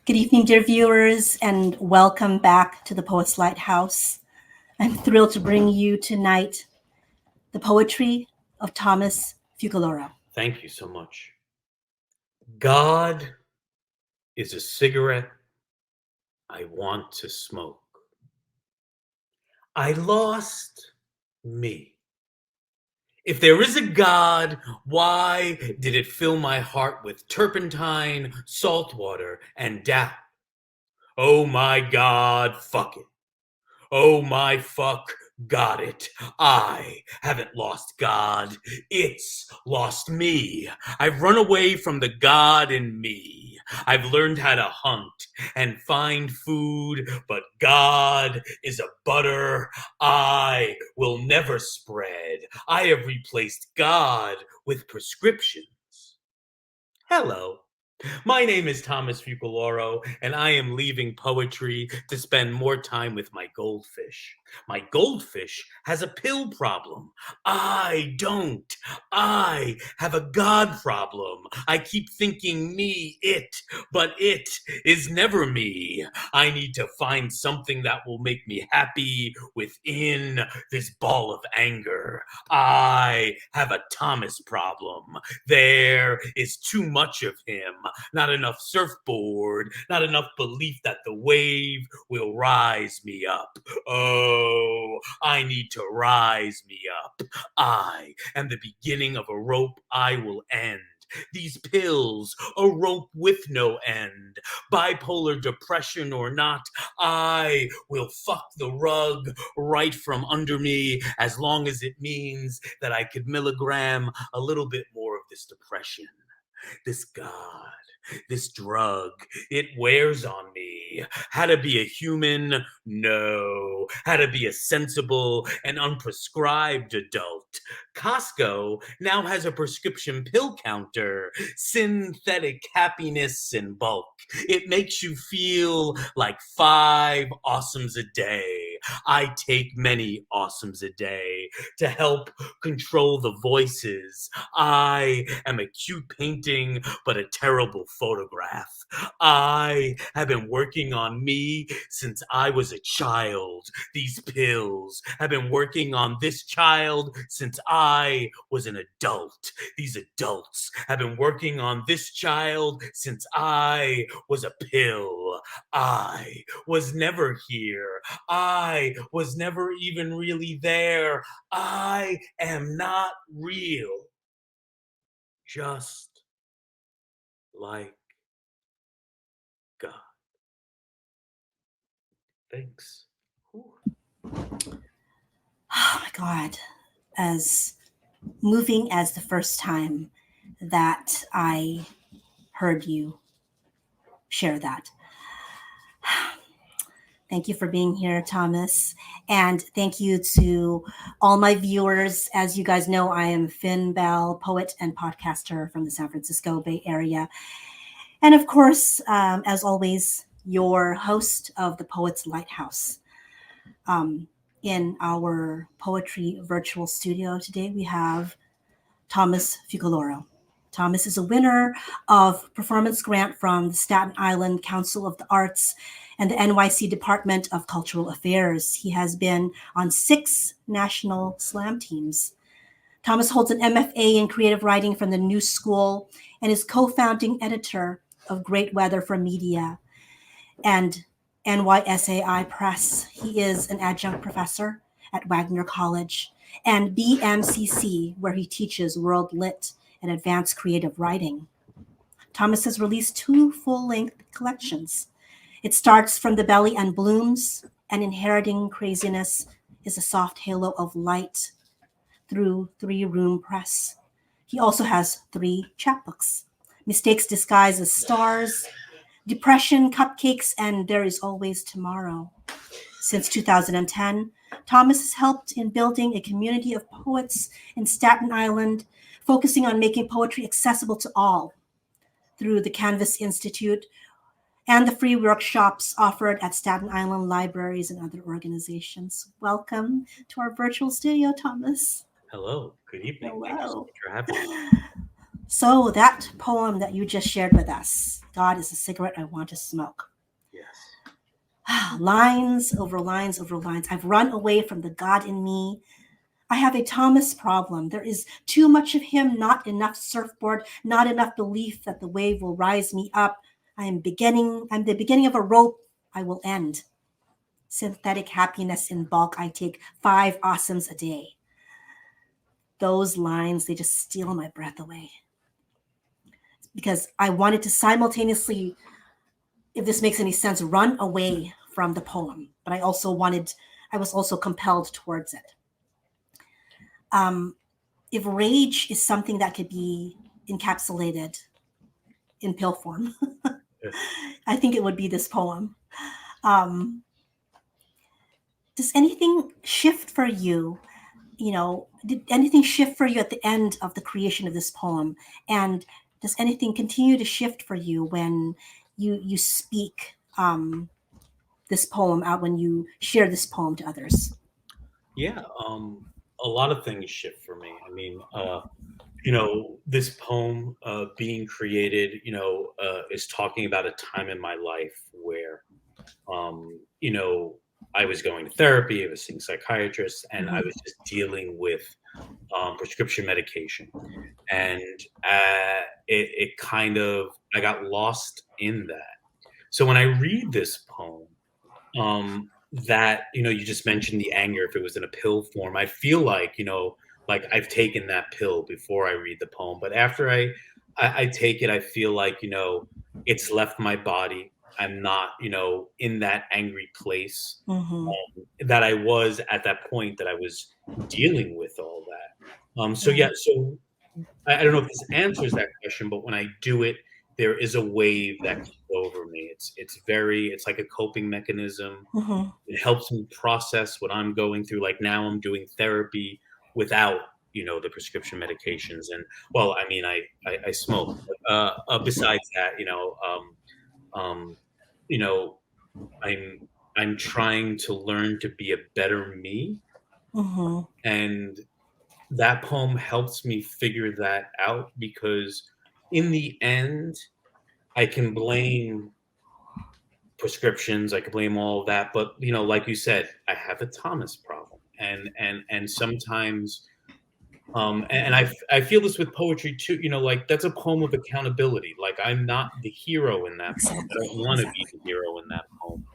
Good evening, dear viewers, and welcome back to the Poets Lighthouse. I'm thrilled to bring you tonight the poetry of Thomas Fucaloro. Thank you so much. God is a cigarette I want to smoke. I lost me. If there is a God, why did it fill my heart with turpentine, salt water, and doubt? Oh my God, fuck it. Oh my fuck, got it. I haven't lost God. It's lost me. I've run away from the God in me. I've learned how to hunt and find food, but God is a butter I will never spread. I have replaced God with prescriptions. Hello. My name is Thomas Fucaloro, and I am leaving poetry to spend more time with my goldfish. My goldfish has a pill problem. I don't. I have a God problem. I keep thinking me, it, but it is never me. I need to find something that will make me happy within this ball of anger. I have a Thomas problem. There is too much of him. Not enough surfboard, not enough belief that the wave will rise me up. Oh, I need to rise me up. I am the beginning of a rope I will end. These pills, a rope with no end. Bipolar depression or not, I will fuck the rug right from under me as long as it means that I could milligram a little bit more of this depression. This God, this drug, it wears on me. How to be a human? No. How to be a sensible and unprescribed adult? Costco now has a prescription pill counter. Synthetic happiness in bulk. It makes you feel like 5 awesomes a day. I take many awesomes a day to help control the voices. I am a cute painting, but a terrible photograph. I have been working on me since I was a child. These pills have been working on this child since I was an adult. These adults have been working on this child since I was a pill. I was never here. I was never even really there. I am not real. Just like God. Thanks. Whew. Oh my God, as moving as the first time that I heard you share that. Thank you for being here, Thomas. And thank you to all my viewers. As you guys know, I am Finn Bell, poet and podcaster from the San Francisco Bay Area. And of course, as always, your host of the Poets Lighthouse. In our poetry virtual studio today, we have Thomas Fucaloro. Thomas is a winner of performance grant from the Staten Island Council of the Arts and the NYC Department of Cultural Affairs. He has been on 6 national slam teams. Thomas holds an MFA in creative writing from the New School and is co-founding editor of Great Weather for Media and NYSAI Press. He is an adjunct professor at Wagner College and BMCC, where he teaches World Lit and Advanced Creative Writing. Thomas has released 2 full-length collections. It starts from the belly and blooms, and Inheriting Craziness is a soft halo of light through 3 Room Press. He also has 3 chapbooks: Mistakes Disguised as Stars, Depression, Cupcakes, and There Is Always Tomorrow. Since 2010, Thomas has helped in building a community of poets in Staten Island, focusing on making poetry accessible to all through the Canvas Institute and the free workshops offered at Staten Island libraries and other organizations. Welcome to our virtual studio, Thomas. Hello. Good evening. Thank you so Hello. much for having me. So that poem that you just shared with us, God is a cigarette I want to smoke. Yes. Lines over lines over lines. I've run away from the God in me. I have a Thomas problem. There is too much of him, not enough surfboard, not enough belief that the wave will rise me up. I'm the beginning of a rope I will end. Synthetic happiness in bulk. I take 5 awesomes a day. Those lines, they just steal my breath away. Because I wanted to simultaneously, if this makes any sense, run away from the poem, but I was also compelled towards it. If rage is something that could be encapsulated in pill form, Yeah. I think it would be this poem. Um, does anything shift for you? Did anything shift for you at the end of the creation of this poem? And does anything continue to shift for you when you speak this poem out, when you share this poem to others? Yeah. A lot of things shift for me. I mean, this poem being created, is talking about a time in my life where, um, you know, I was going to therapy, I was seeing psychiatrists, and I Mhm. was just dealing with prescription medication. And it kind of, I got lost in that. So when I read this poem, that, you just mentioned the anger, if it was in a pill form, I feel like, like I've taken that pill before I read the poem, but after I take it, I feel like, it's left my body. I'm not, in that angry place Mhm. that I was at that point that I was dealing with all that. So Yeah. yeah, so I don't know if this answers that question, but when I do it, there is a wave that comes over me. It's like a coping mechanism. Mhm. It helps me process what I'm going through. Like now I'm doing therapy without, the prescription medications. And well, I mean, I smoke. Besides that, um, you know, I'm I'm trying to learn to be a better me, Mhm. and that poem helps me figure that out because in the end, I can blame prescriptions, I can blame all of that, but like you said, I have a Thomas problem, and sometimes, I feel this with poetry too. Like that's a poem of accountability. Like I'm not the hero in that poem. I don't Exactly. want to be Exactly. the hero in that poem.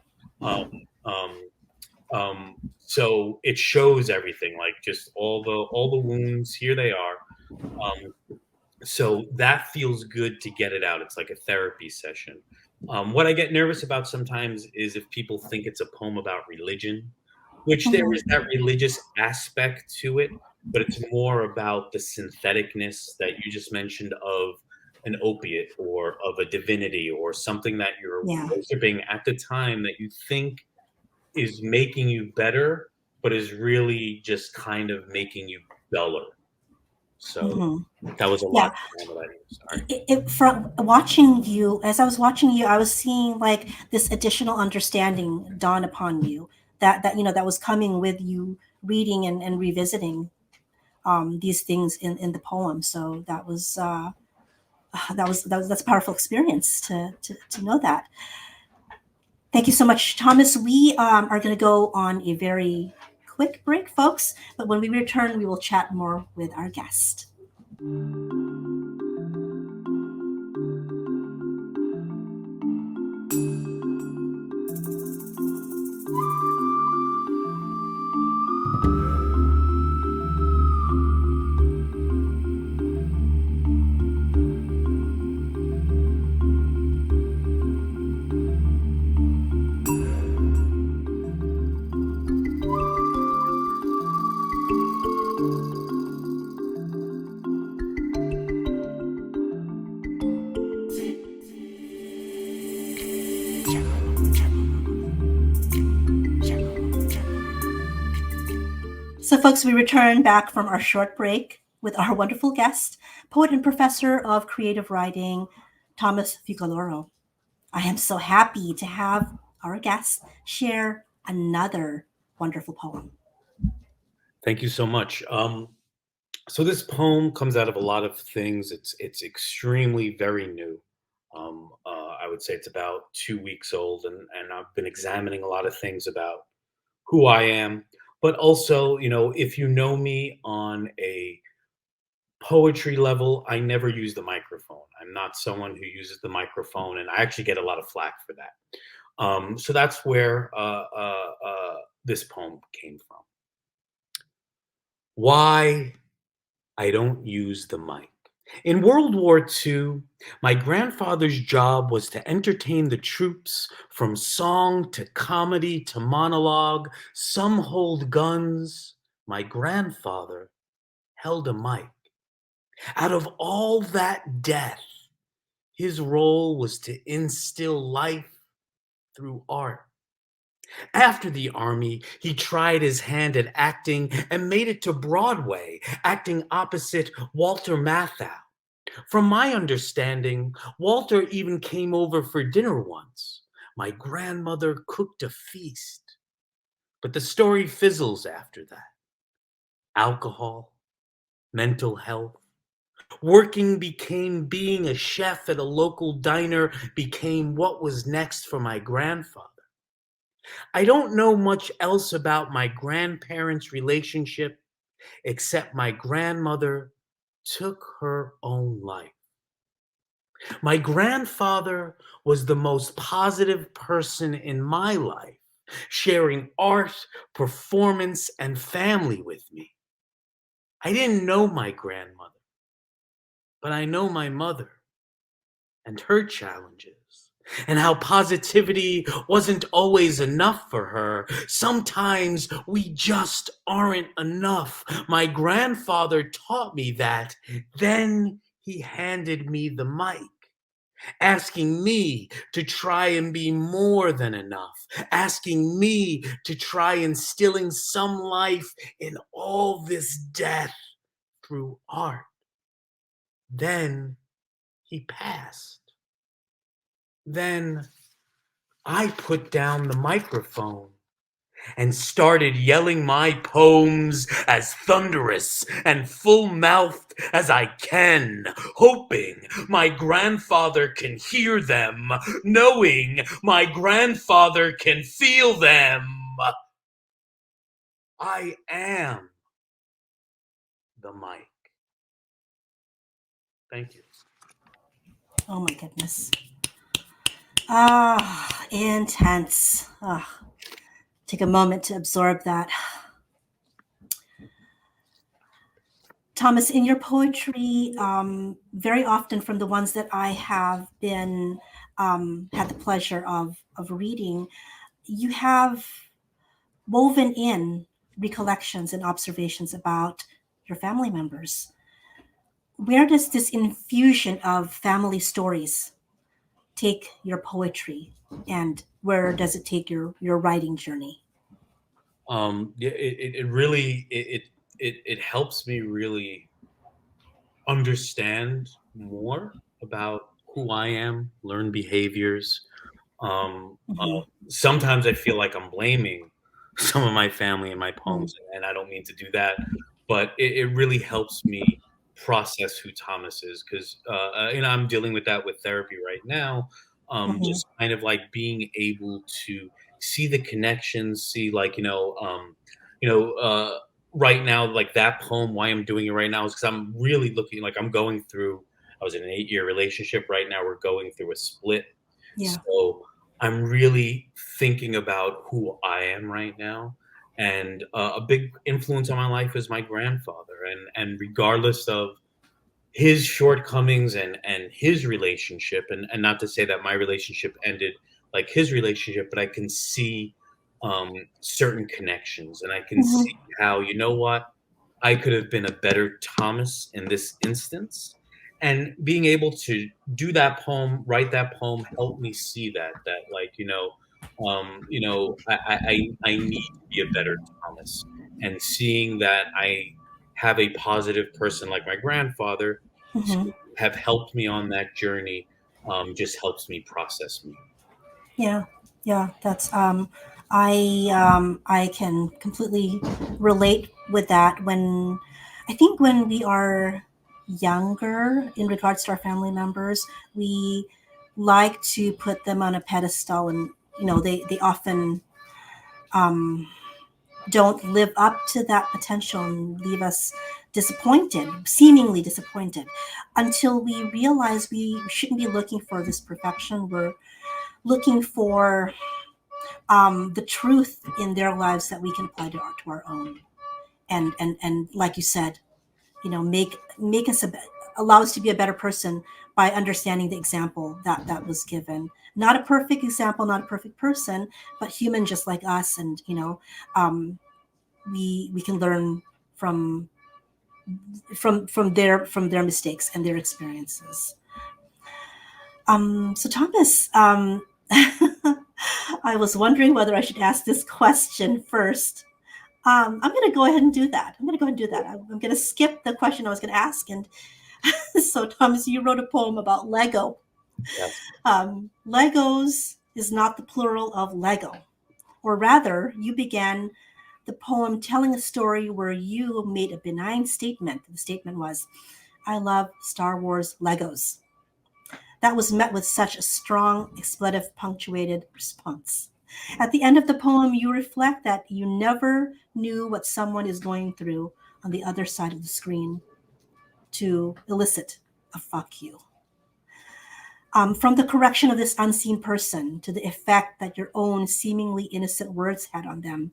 Um, so it shows everything, like just all the wounds. Here they are. Um, so that feels good to get it out. It's like a therapy session. What I get nervous about sometimes is if people think it's a poem about religion, which there is Mhm. that religious aspect to it, but it's more about the syntheticness that you just mentioned of an opiate or of a divinity or something that you're Yeah. worshiping at the time that you think is making you better, but is really just kind of making you duller. So Mhm. that was a lot Yeah. of time that I sorry. From watching you, as I was watching you, I was seeing like this additional understanding dawn upon you, that was coming with you reading and revisiting these things in the poem. So that's a powerful experience to know that. Thank you so much, Thomas. We are going to go on a very quick break, folks. But when we return, we will chat more with our guest. So, folks, we return back from our short break with our wonderful guest, poet and professor of creative writing, Thomas Fucaloro. I am so happy to have our guest share another wonderful poem. Thank you so much. So this poem comes out of a lot of things. It's extremely very new. I would say it's about 2 weeks old, and I've been examining a lot of things about who I am, but also, if you know me on a poetry level, I never use the microphone. I'm not someone who uses the microphone, and I actually get a lot of flack for that. So that's where this poem came from. Why I don't use the mic. In World War II, my grandfather's job was to entertain the troops from song to comedy to monologue. Some hold guns. My grandfather held a mic. Out of all that death, his role was to instill life through art. After the army, he tried his hand at acting and made it to Broadway, acting opposite Walter Matthau. From my understanding, Walter even came over for dinner once. My grandmother cooked a feast. But the story fizzles after that. Alcohol, mental health. Working became being a chef at a local diner became what was next for my grandfather. I don't know much else about my grandparents' relationship except my grandmother took her own life. My grandfather was the most positive person in my life, sharing art, performance, and family with me. I didn't know my grandmother, but I know my mother and her challenges, and how positivity wasn't always enough for her. Sometimes we just aren't enough. My grandfather taught me that. Then he handed me the mic, asking me to try and be more than enough, asking me to try instilling some life in all this death through art. Then he passed. Then I put down the microphone and started yelling my poems as thunderous and full-mouthed as I can, hoping my grandfather can hear them, knowing my grandfather can feel them. I am the mic. Thank you. Oh my goodness. Ah, intense. Ah, take a moment to absorb that. Thomas, in your poetry, very often from the ones that I have been had the pleasure of reading, you have woven in recollections and observations about your family members. Where does this infusion of family stories take your poetry, and where does it take your writing journey? Yeah, it really it helps me really understand more about who I am, learn behaviors. Hmm. Sometimes I feel like I'm blaming some of my family in my Hmm. poems, and I don't mean to do that, but it really helps me process who Thomas is because I'm dealing with that with therapy right now. Hmm. Just kind of like being able to see the connections, see like you know, right now like that poem. Why I'm doing it right now is because I'm really looking like I'm going through. I was in an 8-year relationship. Right now, we're going through a split, Yeah. so I'm really thinking about who I am right now, and a big influence on my life is my grandfather, and regardless of his shortcomings and his relationship, and not to say that my relationship ended like his relationship, but I can see certain connections, and I can Hmm. see how what I could have been a better Thomas in this instance. And being able to do that poem, write that poem, helped me see that like I need to be a better Thomas, and seeing that I have a positive person like my grandfather Hmm. to have helped me on that journey just helps me process me. Yeah, yeah, that's I can completely relate with that when I think when we are younger, in regards to our family members, we like to put them on a pedestal, and they often um, don't live up to that potential and leave us disappointed, seemingly disappointed, until we realize we shouldn't be looking for this perfection. We're looking for the truth in their lives that we can apply to our own. And like you said, make us allow us to be a better person by understanding the example that was given. Not a perfect example, not a perfect person, but human just like us. And um, we can learn from from their mistakes and their experiences. So Thomas, I was wondering whether I should ask this question first. I'm going to go ahead and do that. I'm going to go ahead and do that. I'm going to skip the question I was going to ask. And so, Thomas, you wrote a poem about Lego. Yes. Legos is not the plural of Lego, or rather, you began the poem telling a story where you made a benign statement. The statement was, I love Star Wars Legos. That was met with such a strong, expletive, punctuated response. At the end of the poem, you reflect that you never knew what someone is going through on the other side of the screen to elicit a fuck you. From the correction of this unseen person to the effect that your own seemingly innocent words had on them.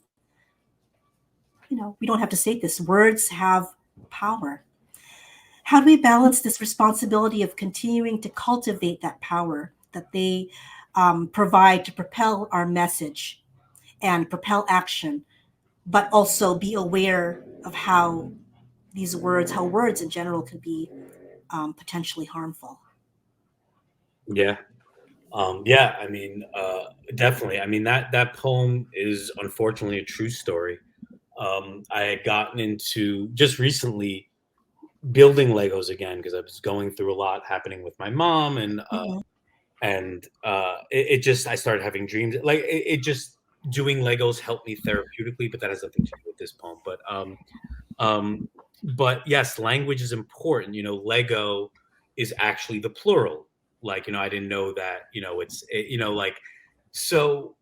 We don't have to say this. Words have power. How do we balance this responsibility of continuing to cultivate that power that they provide to propel our message and propel action, but also be aware of how how words in general could be potentially harmful? Yeah. Yeah. I mean, definitely. I mean, that poem is unfortunately a true story. I had gotten into just recently building Legos again because I was going through a lot happening with my mom, Mhm. it just I started having dreams. Like it just doing Legos helped me therapeutically, but that has nothing to do with this poem. Um, but yes, language is important. Lego is actually the plural. Like, I didn't know that. Like so.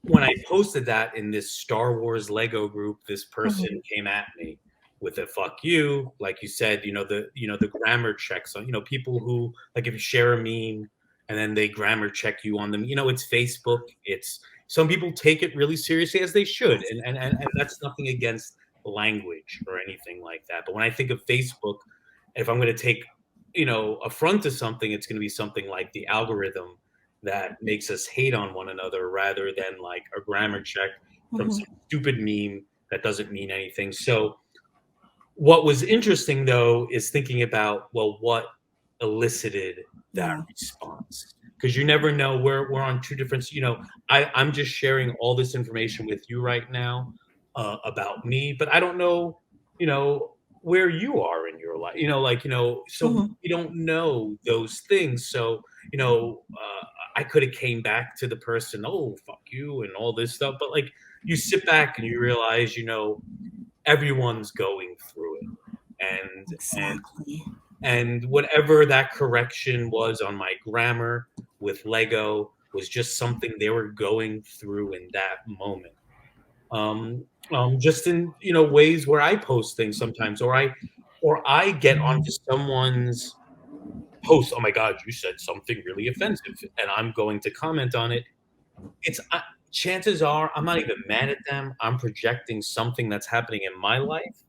When I posted that in this Star Wars Lego group, this person Mhm. came at me with a "fuck you," like you said. The grammar checks on people who like if you share a meme and then they grammar check you on them. It's Facebook. It's some people take it really seriously as they should, Yes. and that's nothing against language or anything like that. But when I think of Facebook, if I'm going to take affront to something, it's going to be something like the algorithm that makes us hate on one another rather than like a grammar check from Mhm. some stupid meme that doesn't mean anything. So what was interesting though is thinking about, well, what elicited that Yeah. response? Because you never know. We're on two different. I'm just sharing all this information with you right now about me, but I don't know. You know where you are in your life. So Mhm. we don't know those things. So I could have came back to the person, oh fuck you, and all this stuff. But like you sit back and you realize, everyone's going through it, and Exactly. whatever that correction was on my grammar with Lego was just something they were going through in that moment. Just in ways where I post things sometimes, or I get onto someone's post. Oh my God, you said something really offensive, and I'm going to comment on it. It's chances are I'm not even mad at them. I'm projecting something that's happening in my life,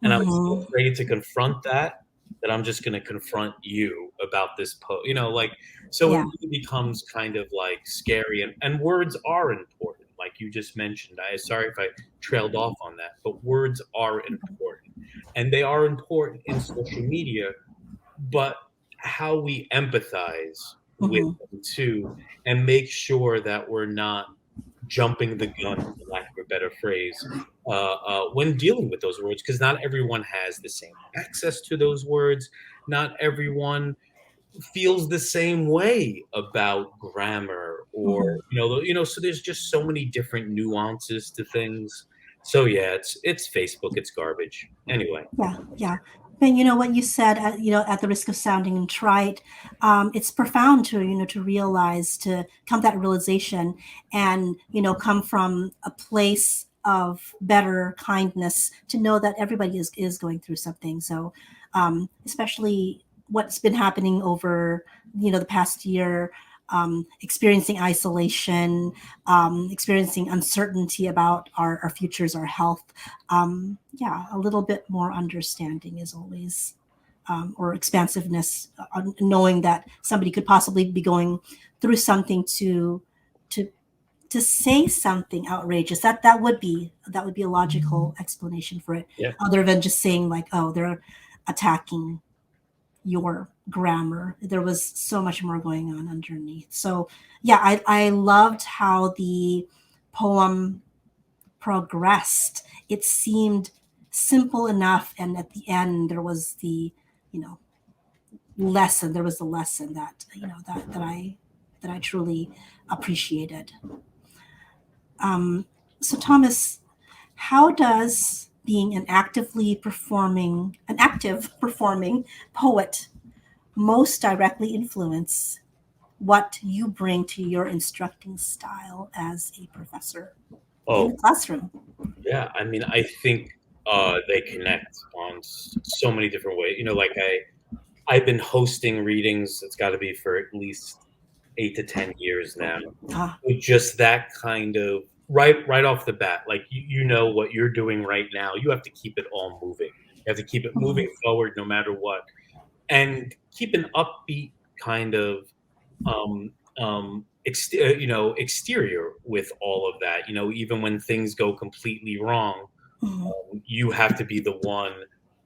and I'm so Mhm. afraid to confront that I'm just gonna confront you about this like, so it Yeah. really becomes kind of, like, scary, and words are important, like you just mentioned. Sorry if I trailed off on that, but words are important, and they are important in social media, but how we empathize with Mhm. them too, and make sure that we're not jumping the gun, for lack of a better phrase, when dealing with those words, because not everyone has the same access to those words. Not everyone feels the same way about grammar, or Mhm. so there's just so many different nuances to things. So yeah, it's Facebook, it's garbage. Anyway, Yeah, yeah. And you know what you said, at the risk of sounding trite, it's profound to, to realize, to come to that realization and, come from a place of better kindness to know that everybody is going through something. So, especially what's been happening over, the past year, experiencing isolation, experiencing uncertainty about our futures, our health. Yeah, a little bit more understanding is always, or expansiveness, knowing that somebody could possibly be going through something to to say something outrageous. That would be a logical explanation for it, yeah. other than just saying like, oh, they're attacking your grammar. There was so much more going on underneath. So yeah, I loved how the poem progressed. It seemed simple enough, and at the end there was the, you know lesson. There was the lesson that, that I truly appreciated. So Thomas, how does being an active performing poet most directly influence what you bring to your instructing style as a professor in Oh, the classroom? yeah. I mean, I think they connect on so many different ways. Like I've been hosting readings. It's got to be for at least 8 to 10 years now. Ah, With just that kind of right off the bat, like you know what you're doing right now. You have to keep it all moving. You have to keep it moving mhm, forward no matter what, and keep an upbeat kind of exterior with all of that. Even when things go completely wrong, mhm. you have to be the one,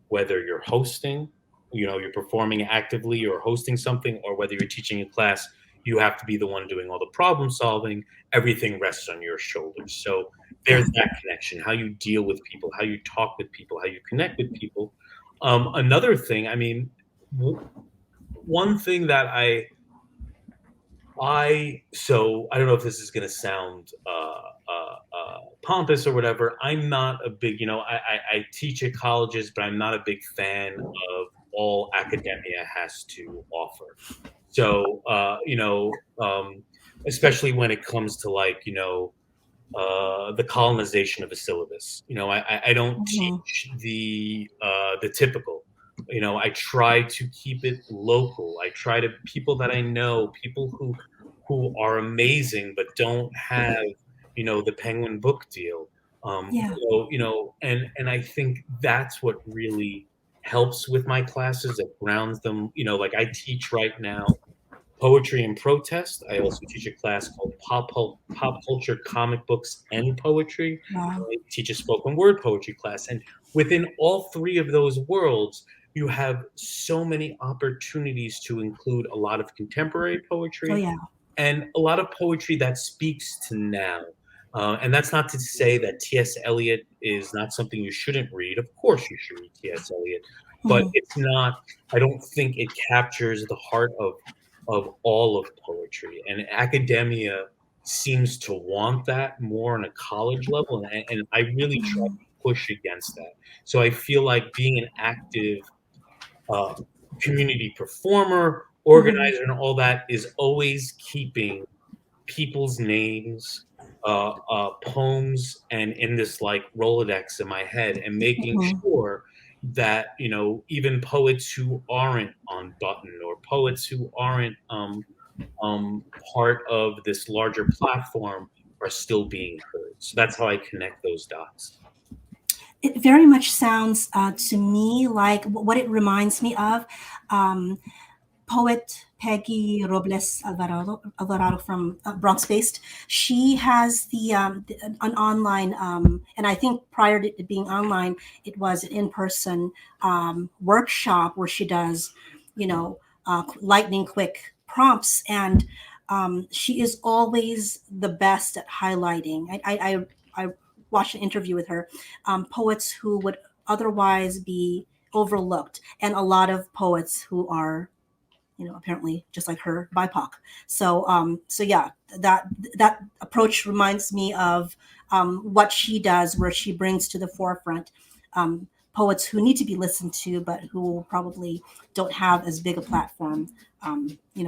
whether you're hosting, you're performing actively or hosting something, or whether you're teaching a class, you have to be the one doing all the problem solving. Everything rests on your shoulders. So Yeah. there's that connection, how you deal with people, how you talk with people, how you connect with people. Another thing, I mean, one thing that I don't know if this is going to sound pompous or whatever. I'm not a big, I teach at colleges, but I'm not a big fan of all academia has to offer. So, especially when it comes to like, the colonization of a syllabus. I don't Mhm. teach the typical. I try to keep it local. I try to people that I know, people who are amazing but don't have the Penguin book deal. Yeah. And I think that's what really helps with my classes. It grounds them. Like I teach right now poetry and protest. I also teach a class called pop culture, comic books, and poetry. Wow. I teach a spoken word poetry class, and within all three of those worlds, you have so many opportunities to include a lot of contemporary Oh poetry yeah. and a lot of poetry that speaks to now. And that's not to say that T.S. Eliot is not something you shouldn't read. Of course, you should read T.S. Eliot, but Mhm. it's not. I don't think it captures the heart of all of poetry. And academia seems to want that more on a college level, and I really try Mhm. to push against that. So I feel like being an active uh, community performer, Mhm. organizer, and all that is always keeping people's names, poems, and in this like Rolodex in my head, and making Mhm. sure that even poets who aren't on Button or poets who aren't part of this larger platform are still being heard. So that's how I connect those dots. It very much sounds, to me, like what it reminds me of. Um, Poet Peggy Robles Alvarado from, Bronx based. She has an online, and I think prior to it being online, it was an in person, workshop where she does, you know, lightning quick prompts. And she is always the best at highlighting. I watched an interview with her, poets who would otherwise be overlooked, and a lot of poets who are, apparently just like her, BIPOC. So yeah, that approach reminds me of what she does, where she brings to the forefront poets who need to be listened to, but who probably don't have as big a platform,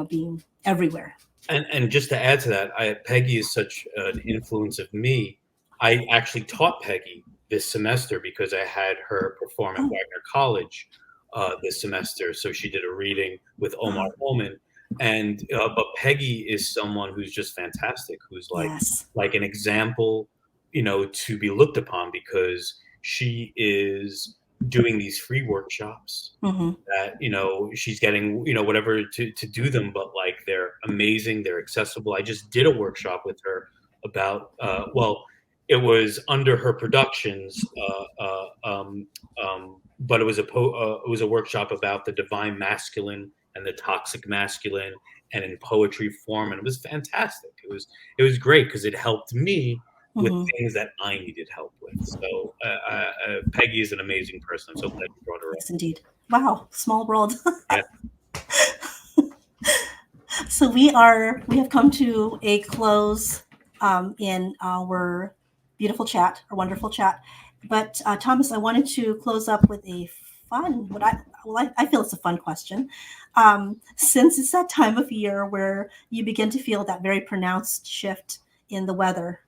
being everywhere. And just to add to that, Peggy is such an influence of me. I actually taught Peggy this semester because I had her perform at Oh, Wagner College this semester. So she did a reading with Omar uh, Holman, and but Peggy is someone who's just fantastic, who's yes. like an example, to be looked upon because she is doing these free workshops Mm-hmm. that she's getting whatever to do them, but like they're amazing, they're accessible. I just did a workshop with her about well, it was under her productions, but it was a workshop about the divine masculine and the toxic masculine, and in poetry form, and it was fantastic. It was great because it helped me with Mm-hmm. things that I needed help with. So Peggy is an amazing person. I'm so glad you brought her up. Yes, indeed. Wow, small world. Yeah. So we have come to a close in our beautiful chat, our wonderful chat. But Thomas, I wanted to close up with a fun. I feel it's a fun question. Since it's that time of year where you begin to feel that very pronounced shift in the weather,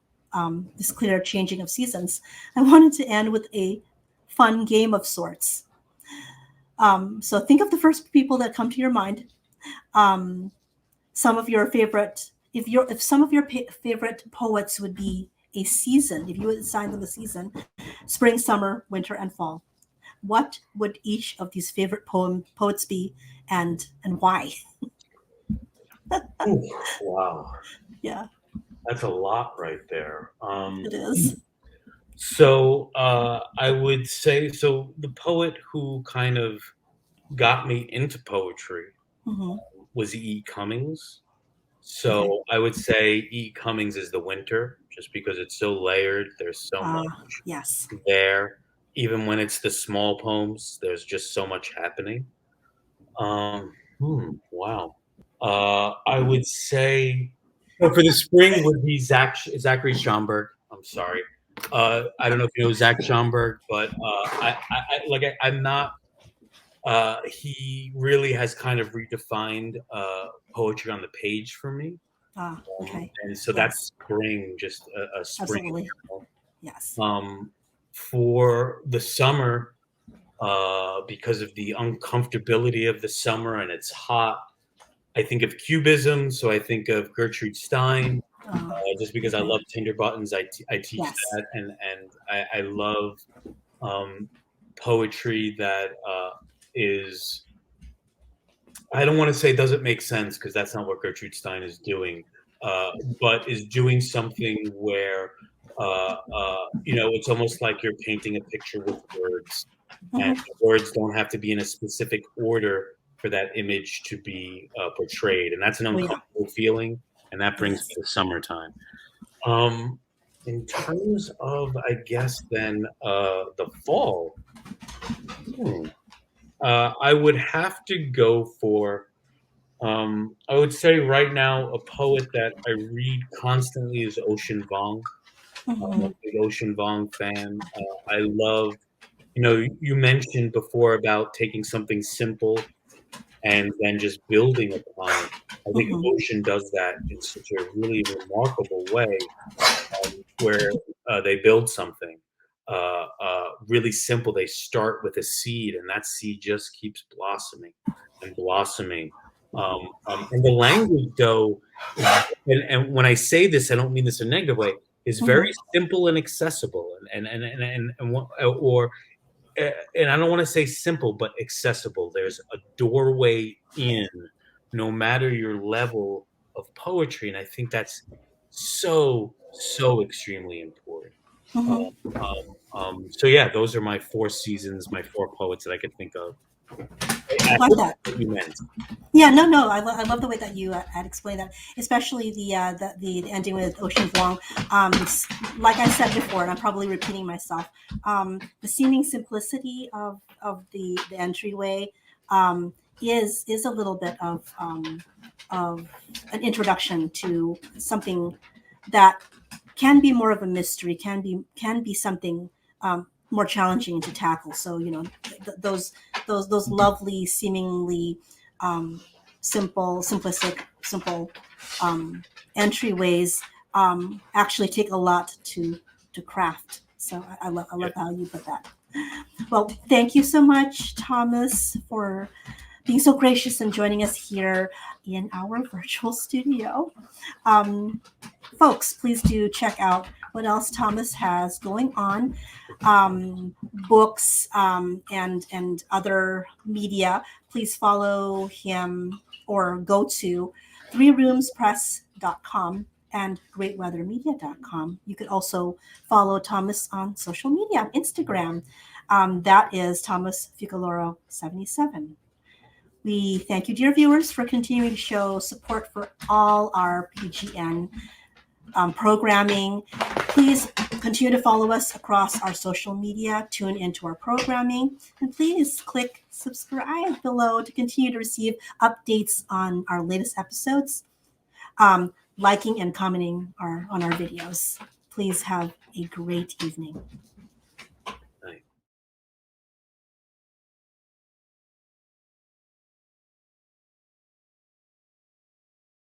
this clear changing of seasons, I wanted to end with a fun game of sorts. So think of the first people that come to your mind. Um, some of your favorite, if some of your favorite poets would be a season, if you would assign them a season, spring, summer, winter, and fall, what would each of these favorite poets be, and why? Ooh, wow, Yeah, that's a lot right there. it is. So I would say, so the poet who kind of got me into poetry Hmm. was E. Cummings. Okay. So I would say E. Cummings is the winter, just because it's so layered. There's so much Yes. there. Even when it's the small poems, there's just so much happening. Wow. I would say, so for the spring would be Zachary Schomburg. I'm sorry. I don't know if you know Zach Schomburg, but I'm not. He really has kind of redefined poetry on the page for me, Okay. and so that's Yes. spring, just a spring. Absolutely. Yes. For the summer, because of the uncomfortability of the summer and it's hot, I think of cubism, so I think of Gertrude Stein, just because I Okay. love Tinder buttons. I teach Yes. that, and I love poetry that is. I don't want to say doesn't make sense because that's not what Gertrude Stein is doing, uh, but is doing something where it's almost like you're painting a picture with words, and Hmm. the words don't have to be in a specific order for that image to be portrayed, and that's an Oh yeah. uncomfortable feeling, and that brings me Yes. to summertime. Um, in terms of, I guess, then the fall, hmm, I would have to go for. I would say right now a poet that I read constantly is Ocean Vuong. I'm a Hmm. big Ocean Vuong fan. I love, you mentioned before about taking something simple and then just building upon it. I think Hmm. Ocean does that in such a really remarkable way, where they build something really simple. They start with a seed, and that seed just keeps blossoming and blossoming. And the language, though, and when I say this, I don't mean this in a negative way. Is very Hmm. simple and accessible, and I don't want to say simple, but accessible. There's a doorway in, no matter your level of poetry, and I think that's so extremely important. Hmm. So yeah, those are my four seasons, my four poets that I could think of. I I like hope that. that's what you meant. Yeah, no, no. I love the way that you had explained that, especially the ending with Ocean Vuong. Like I said before, and I'm probably repeating myself. The seeming simplicity of the entryway, is a little bit of an introduction to something that can be more of a mystery, can be something more challenging to tackle. So those lovely, seemingly um, simple entryways actually take a lot to craft. So I Yeah. love how you put that. Well, thank you so much, Thomas, for being so gracious and joining us here in our virtual studio. Um, Folks, please do check out what else Thomas has going on, books and other media. Please follow him or go to threeroomspress.com and greatweathermedia.com. You could also follow Thomas on social media, Instagram. That is Thomas Fucaloro 77. We thank you, dear viewers, for continuing to show support for all our PGN programming. Please continue to follow us across our social media, tune into our programming, and please click subscribe below to continue to receive updates on our latest episodes, liking and commenting on our videos. Please have a great evening.